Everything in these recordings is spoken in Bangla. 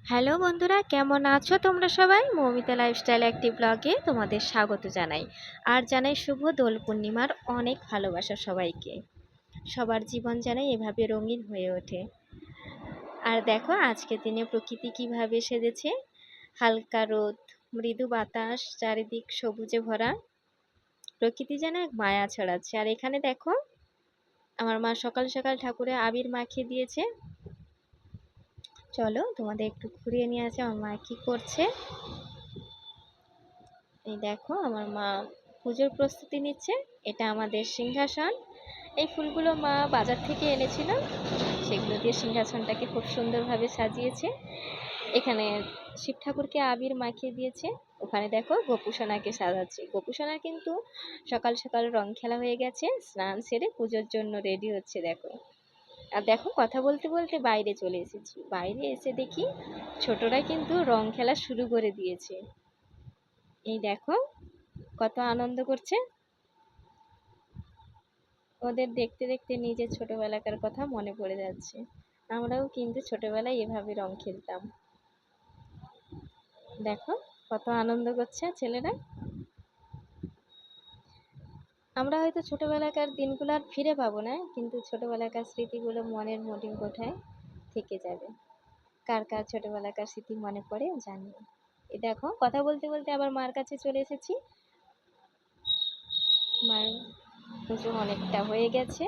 হ্যালো বন্ধুরা, কেমন আছো তোমরা সবাই? মৌমিতা লাইফস্টাইল একটি ব্লগে তোমাদের স্বাগত জানাই। আর জানাই শুভ দোল পূর্ণিমার অনেক ভালোবাসা সবাইকে। সবার জীবন যেন এভাবে রঙিন হয়ে ওঠে। আর দেখো আজকের দিনে প্রকৃতি কিভাবে সেজেছে। হালকা রোদ, মৃদু বাতাস, চারিদিক সবুজে ভরা। প্রকৃতি যেন এক মায়া ছড়াচ্ছে। আর এখানে দেখো আমার মা সকাল সকাল ঠাকুরে আবির মাখিয়ে দিয়েছে। চলো তোমাদের একটু ঘুরিয়ে নিয়ে আসে আমার মা কি করছে। এই দেখো আমার মা পুজোর প্রস্তুতি নিচ্ছে। এটা আমাদের সিংহাসন। এই ফুলগুলো মা বাজার থেকে এনেছিল, সেগুলো দিয়ে সিংহাসনটাকে খুব সুন্দরভাবে সাজিয়েছে। এখানে শিব ঠাকুরকে আবির মাখিয়ে দিয়েছে। ওখানে দেখো গোপুসোনাকে সাজাচ্ছে। গোপুসোনা কিন্তু সকাল সকাল রং খেলা হয়ে গেছে, স্নান সেরে পুজোর জন্য রেডি হচ্ছে দেখো। আর দেখো কথা বলতে বলতে বাইরে চলে এসেছি। বাইরে এসে দেখি ছোটরা কিন্তু রং খেলা শুরু করে দিয়েছে। এই দেখো কত আনন্দ করছে। ওদের দেখতে দেখতে নিজের ছোটবেলাকার কথা মনে পড়ে যাচ্ছে। আমরাও কিন্তু ছোটবেলায় এভাবে রং খেলতাম। দেখো কত আনন্দ করছে ছেলেরা। আমরা হয়তো ছোটবেলাকার দিনগুলো আর ফিরে পাবো না, কিন্তু ছোটবেলাকার স্মৃতিগুলো মনের মডিম কোঠায় থেকে যাবে। কার কার ছোটবেলাকার স্মৃতি মনে পড়ে জানিও। এই দেখো কথা বলতে বলতে আবার মার কাছে চলে এসেছি। মার পুজো অনেকটা হয়ে গেছে।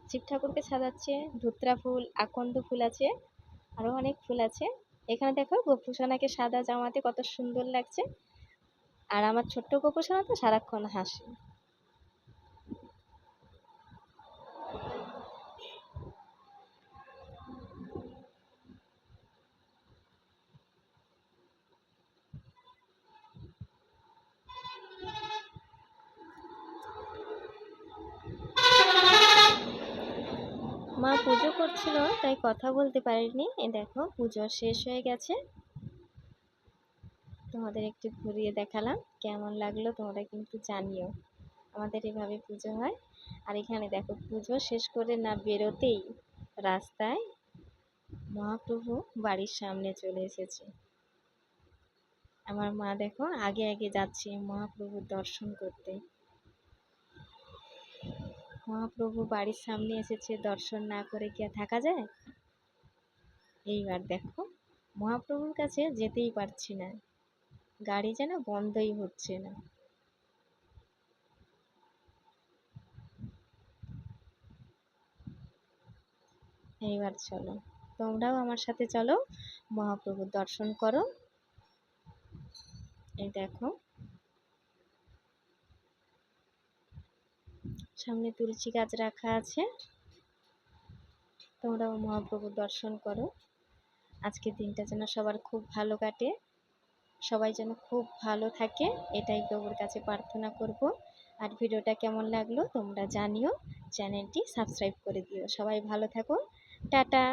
শিব ঠাকুরকে সাজাচ্ছে। ধুত্রা ফুল, আকন্দ ফুল আছে, আরো অনেক ফুল আছে। এখানে দেখো গোপুসোনাকে সাদা জামাতে কত সুন্দর লাগছে। আর আমার ছোট্ট গোপুসোনা তো সারাক্ষণ হাসে। মা পুজো করছিল তাই কথা বলতে পারিনি। এই দেখো পুজো শেষ হয়ে গেছে, তোমাদের একটু ঘুরিয়ে দেখালাম। কেমন লাগলো তোমরা কিন্তু জানিও। আমাদের এভাবে পুজো হয়। আর এখানে দেখো পুজো শেষ করে না বেরোতেই রাস্তায় মহাপ্রভু বাড়ির সামনে চলে এসেছে। আমার মা দেখো আগে আগে যাচ্ছে মহাপ্রভুর দর্শন করতে। মহাপ্রভু বাড়ির সামনে এসেছে, দর্শন না করে কি আর থাকা যায়? এইবার দেখো মহাপ্রভুর কাছে যেতেই পারছি না, গাড়ি যেন বন্ধই হচ্ছে না। এইবার চলো তোমরাও আমার সাথে চলো, মহাপ্রভুর দর্শন করো। এই দেখো সামনে তুলসী গাছ রাখা আছে, তোমরাও মহাপ্রভুর দর্শন করো। আজকের দিনটা যেন সবার খুব ভালো কাটে, সবাই যেন খুব ভালো থাকে, এটাই প্রভুর কাছে প্রার্থনা করব। আর ভিডিওটা কেমন লাগলো তোমরা জানিও, চ্যানেলটি সাবস্ক্রাইব করে দিও। সবাই ভালো থাকো, টাটা।